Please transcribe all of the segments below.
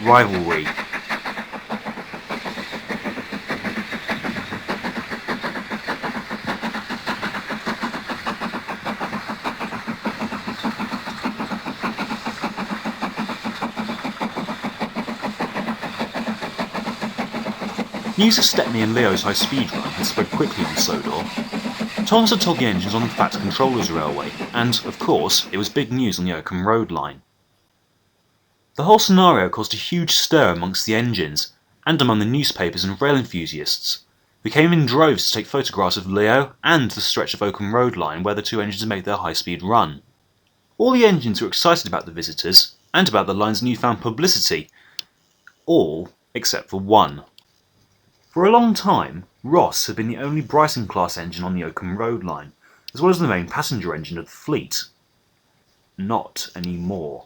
Rivalry. News of Stepney and Leo's high-speed run had spread quickly on Sodor. Thomas had told the engines on the Fat Controllers Railway, and, of course, it was big news on the Oakham Road line. The whole scenario caused a huge stir amongst the engines, and among the newspapers and rail enthusiasts, who came in droves to take photographs of Leo and the stretch of Oakham Road line where the two engines had made their high-speed run. All the engines were excited about the visitors, and about the line's newfound publicity. All except for one. For a long time, Ross had been the only Bryson-class engine on the Oakham Road line, as well as the main passenger engine of the fleet. Not anymore.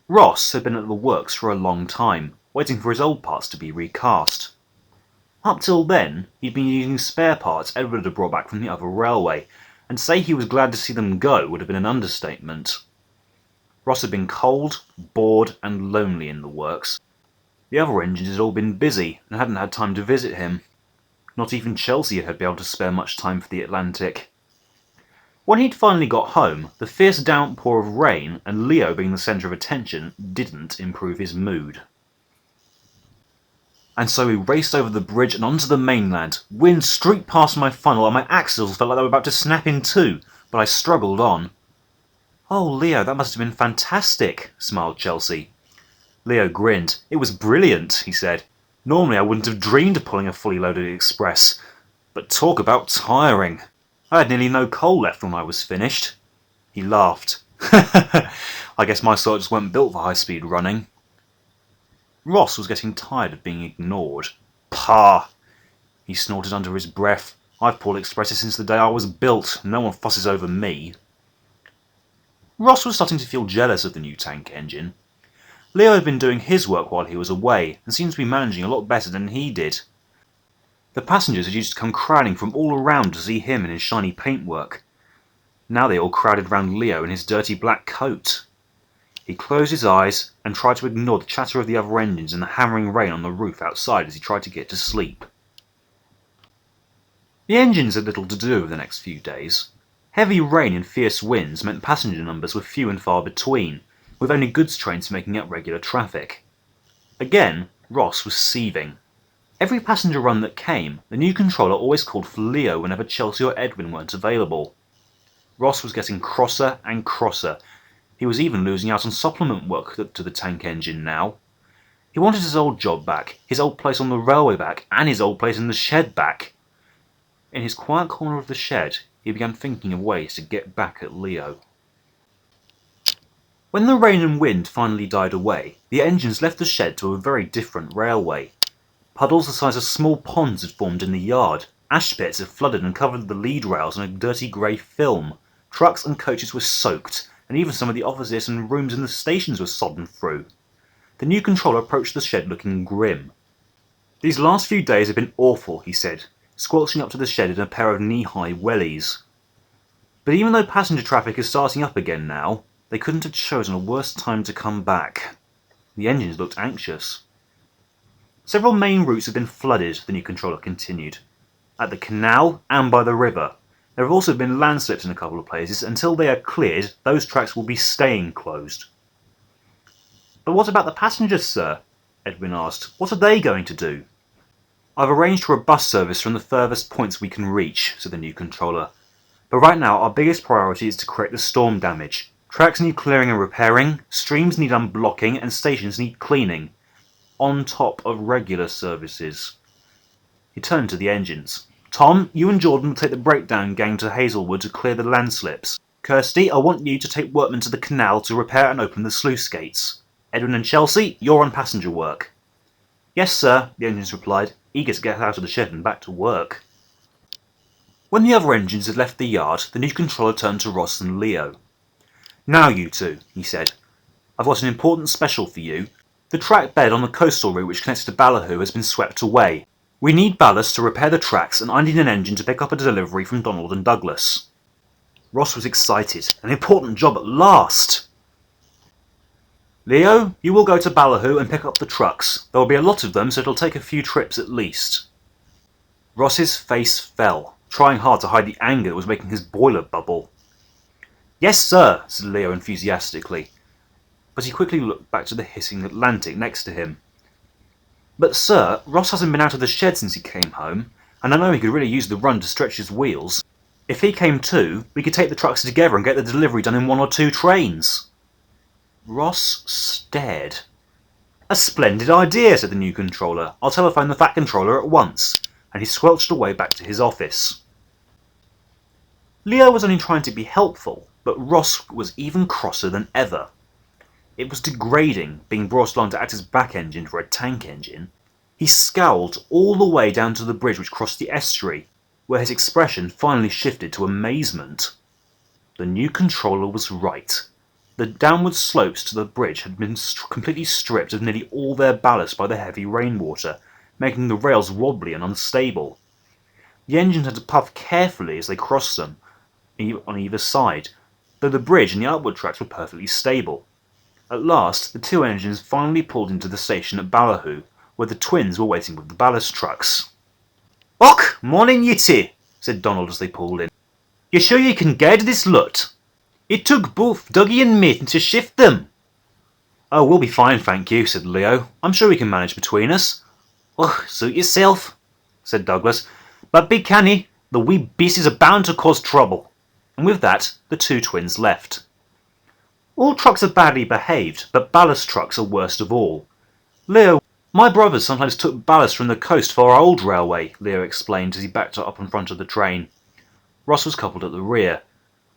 Ross had been at the works for a long time, waiting for his old parts to be recast. Up till then, he'd been using spare parts Edward had brought back from the other railway, and to say he was glad to see them go would have been an understatement. Ross had been cold, bored, and lonely in the works. The other engines had all been busy and hadn't had time to visit him. Not even Chelsea had been able to spare much time for the Atlantic. When he'd finally got home, the fierce downpour of rain and Leo being the centre of attention didn't improve his mood. And so we raced over the bridge and onto the mainland. Wind streaked past my funnel and my axles felt like they were about to snap in two, but I struggled on. "Oh, Leo, that must have been fantastic," smiled Chelsea. Leo grinned. "It was brilliant," he said. "Normally I wouldn't have dreamed of pulling a fully loaded express. But talk about tiring. I had nearly no coal left when I was finished." He laughed. "I guess my sort just weren't built for high-speed running." Ross was getting tired of being ignored. "Pah!" he snorted under his breath. "I've pulled expresses since the day I was built. No one fusses over me." Ross was starting to feel jealous of the new tank engine. Leo had been doing his work while he was away, and seemed to be managing a lot better than he did. The passengers had used to come crowding from all around to see him in his shiny paintwork. Now they all crowded round Leo in his dirty black coat. He closed his eyes and tried to ignore the chatter of the other engines and the hammering rain on the roof outside as he tried to get to sleep. The engines had little to do over the next few days. Heavy rain and fierce winds meant passenger numbers were few and far between, with only goods trains making up regular traffic. Again, Ross was seething. Every passenger run that came, the new controller always called for Leo whenever Chelsea or Edwin weren't available. Ross was getting crosser and crosser. He was even losing out on supplement work to the tank engine now. He wanted his old job back, his old place on the railway back, and his old place in the shed back. In his quiet corner of the shed, he began thinking of ways to get back at Leo. When the rain and wind finally died away, the engines left the shed to a very different railway. Puddles the size of small ponds had formed in the yard, ash pits had flooded and covered the lead rails in a dirty grey film, trucks and coaches were soaked, and even some of the offices and rooms in the stations were sodden through. The new controller approached the shed looking grim. "These last few days have been awful," he said, squelching up to the shed in a pair of knee-high wellies. But even though passenger traffic is starting up again now, they couldn't have chosen a worse time to come back. The engines looked anxious. Several main routes have been flooded, the new controller continued. At the canal and by the river. There have also been landslips in a couple of places. Until they are cleared, those tracks will be staying closed. "But what about the passengers, sir?" Edwin asked. "What are they going to do?" "I've arranged for a bus service from the furthest points we can reach," said the new controller. "But right now our biggest priority is to correct the storm damage. Tracks need clearing and repairing, streams need unblocking, and stations need cleaning. On top of regular services." He turned to the engines. "Tom, you and Jordan will take the breakdown gang to Hazelwood to clear the landslips. Kirsty, I want you to take workmen to the canal to repair and open the sluice gates. Edwin and Chelsea, you're on passenger work." "Yes, sir," the engines replied, eager to get out of the shed and back to work. When the other engines had left the yard, the new controller turned to Ross and Leo. "Now you two," he said. "I've got an important special for you. The track bed on the coastal route which connects to Ballyhoo has been swept away. We need ballast to repair the tracks, and I need an engine to pick up a delivery from Donald and Douglas." Ross was excited. An important job at last! Leo, you will go to Ballyhoo and pick up the trucks. There will be a lot of them, so it'll take a few trips at least. Ross's face fell, trying hard to hide the anger that was making his boiler bubble. Yes, sir, said Leo enthusiastically, but he quickly looked back to the hissing Atlantic next to him. But sir, Ross hasn't been out of the shed since he came home, and I know he could really use the run to stretch his wheels. If he came too, we could take the trucks together and get the delivery done in 1 or 2 trains. Ross stared. A splendid idea, said the new controller. I'll telephone the Fat Controller at once. And he squelched away back to his office. Leo was only trying to be helpful, but Ross was even crosser than ever. It was degrading being brought along to act as back engine for a tank engine. He scowled all the way down to the bridge which crossed the estuary, where his expression finally shifted to amazement. The new controller was right. The downward slopes to the bridge had been completely stripped of nearly all their ballast by the heavy rainwater, making the rails wobbly and unstable. The engines had to puff carefully as they crossed them, on either side, though the bridge and the upward tracks were perfectly stable. At last, the 2 engines finally pulled into the station at Ballyhoo, where the twins were waiting with the ballast trucks. "Och, morning yitty," said Donald as they pulled in. "You sure you can guide this lot? It took both Dougie and me to shift them." "Oh, we'll be fine, thank you," said Leo. "I'm sure we can manage between us." "Oh, suit yourself," said Douglas. "But be canny, the wee beasties are bound to cause trouble." And with that, the 2 twins left. All trucks are badly behaved, but ballast trucks are worst of all. "Leo, my brothers sometimes took ballast from the coast for our old railway," Leo explained as he backed up in front of the train. Ross was coupled at the rear.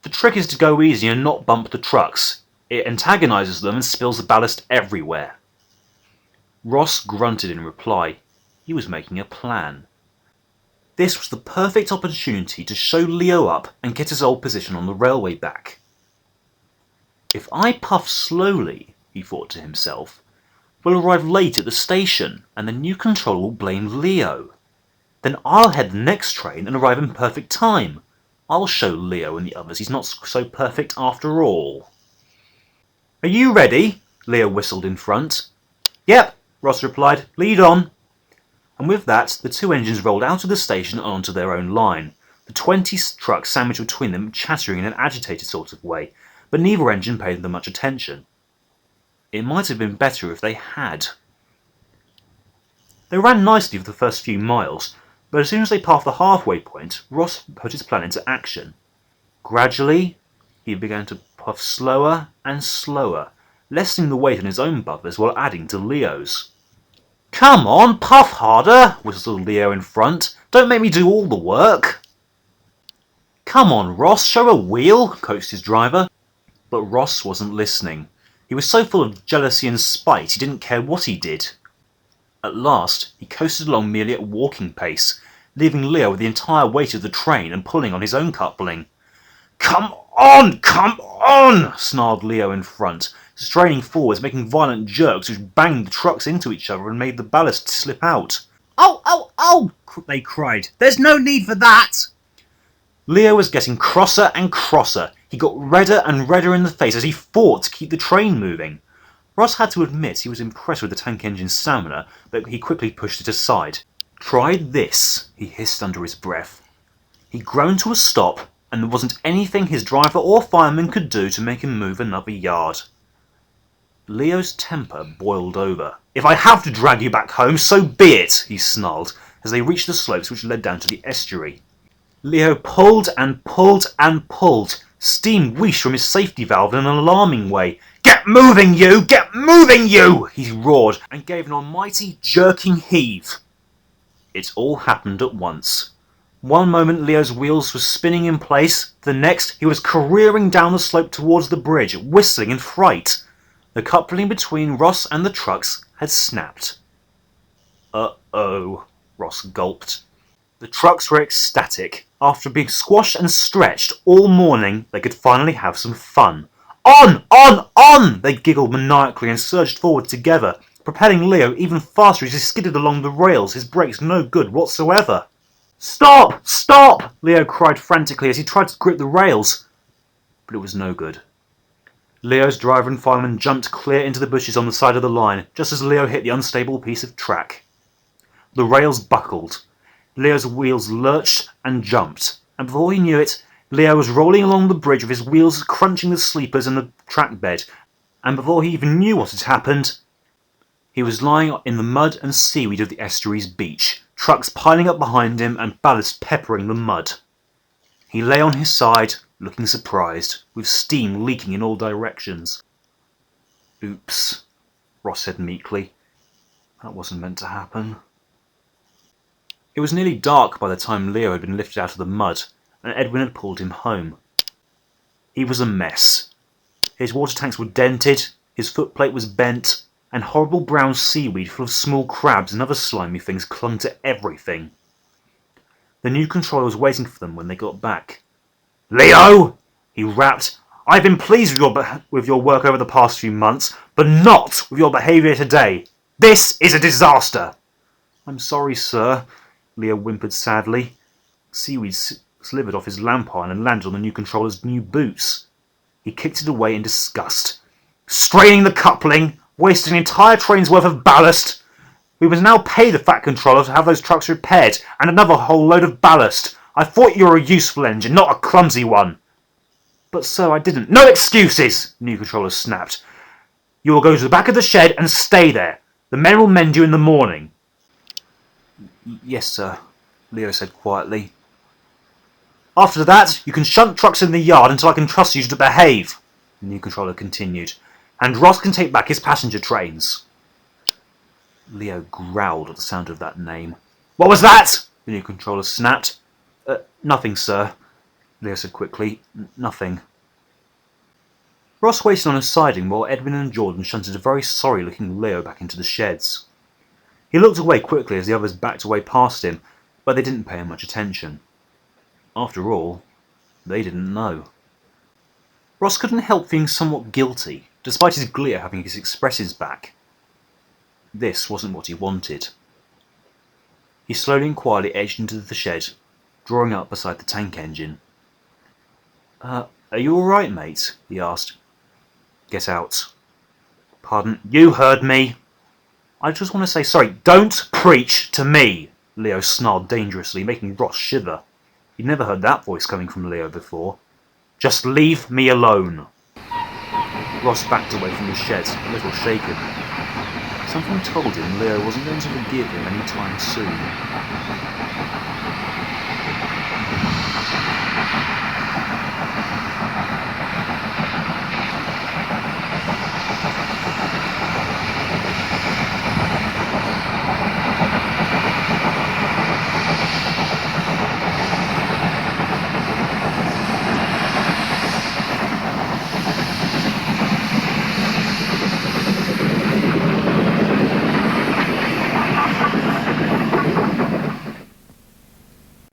"The trick is to go easy and not bump the trucks. It antagonises them and spills the ballast everywhere." Ross grunted in reply. He was making a plan. This was the perfect opportunity to show Leo up and get his old position on the railway back. If I puff slowly, he thought to himself, we'll arrive late at the station and the new controller will blame Leo. Then I'll head the next train and arrive in perfect time. I'll show Leo and the others he's not so perfect after all. "Are you ready?" Leo whistled in front. "Yep," Ross replied. "Lead on." And with that, the 2 engines rolled out of the station and onto their own line, the 20 trucks sandwiched between them chattering in an agitated sort of way, but neither engine paid them much attention. It might have been better if they had. They ran nicely for the first few miles, but as soon as they passed the halfway point, Ross put his plan into action. Gradually, he began to puff slower and slower, lessening the weight on his own buffers while adding to Leo's. "Come on, puff harder," whistled Leo in front. "Don't make me do all the work." "Come on, Ross, show a wheel," coaxed his driver. But Ross wasn't listening. He was so full of jealousy and spite he didn't care what he did. At last, he coasted along merely at walking pace, leaving Leo with the entire weight of the train and pulling on his own coupling. Come on, snarled Leo in front, straining forwards, making violent jerks which banged the trucks into each other and made the ballast slip out. Oh, they cried. "There's no need for that!" Leo was getting crosser and crosser. He got redder and redder in the face as he fought to keep the train moving. Ross had to admit he was impressed with the tank engine's stamina, but he quickly pushed it aside. "Try this," he hissed under his breath. He groaned to a stop, and there wasn't anything his driver or fireman could do to make him move another yard. Leo's temper boiled over. "If I have to drag you back home, so be it," he snarled as they reached the slopes which led down to the estuary. Leo pulled and pulled and pulled. Steam wheezed from his safety valve in an alarming way. "Get moving, you! Get moving, you!" he roared, and gave an almighty jerking heave. It all happened at once. One moment Leo's wheels were spinning in place, the next he was careering down the slope towards the bridge, whistling in fright. The coupling between Ross and the trucks had snapped. "Uh-oh," Ross gulped. The trucks were ecstatic. After being squashed and stretched all morning, they could finally have some fun. On! They giggled maniacally and surged forward together, propelling Leo even faster as he skidded along the rails, his brakes no good whatsoever. Stop! Leo cried frantically as he tried to grip the rails. But it was no good. Leo's driver and fireman jumped clear into the bushes on the side of the line, just as Leo hit the unstable piece of track. The rails buckled. Leo's wheels lurched and jumped, and before he knew it, Leo was rolling along the bridge with his wheels crunching the sleepers and the track bed, and before he even knew what had happened, he was lying in the mud and seaweed of the estuary's beach, trucks piling up behind him and ballast peppering the mud. He lay on his side, looking surprised, with steam leaking in all directions. "Oops," Ross said meekly. "That wasn't meant to happen." It was nearly dark by the time Leo had been lifted out of the mud, and Edwin had pulled him home. He was a mess. His water tanks were dented, his footplate was bent, and horrible brown seaweed full of small crabs and other slimy things clung to everything. The new controller was waiting for them when they got back. "Leo!" he rapped. "I've been pleased with your work over the past few months, but not with your behaviour today. This is a disaster!" "I'm sorry, sir," Leo whimpered sadly. Seaweed slithered off his lamp iron and landed on the new controller's new boots. He kicked it away in disgust. "Straining the coupling, wasting an entire train's worth of ballast. We must now pay the fat controller to have those trucks repaired, and another whole load of ballast. I thought you were a useful engine, not a clumsy one." "But sir, I didn't—" "No excuses!" the new controller snapped. "You will go to the back of the shed and stay there. The men will mend you in the morning." "Yes, sir," Leo said quietly. "After that, you can shunt trucks in the yard until I can trust you to behave," the new controller continued, "and Ross can take back his passenger trains." Leo growled at the sound of that name. "What was that?" the new controller snapped. Nothing, sir," Leo said quickly. "Nothing." Ross waited on his siding while Edwin and Jordan shunted a very sorry-looking Leo back into the sheds. He looked away quickly as the others backed away past him, but they didn't pay him much attention. After all, they didn't know. Ross couldn't help feeling somewhat guilty, despite his glee at having his expresses back. This wasn't what he wanted. He slowly and quietly edged into the shed, drawing up beside the tank engine. Are you alright, mate?" he asked. "Get out." "Pardon?" "You heard me." "I just want to say sorry." "Don't preach to me," Leo snarled dangerously, making Ross shiver. He'd never heard that voice coming from Leo before. "Just leave me alone." Ross backed away from the shed, a little shaken. Something told him Leo wasn't going to forgive him any time soon.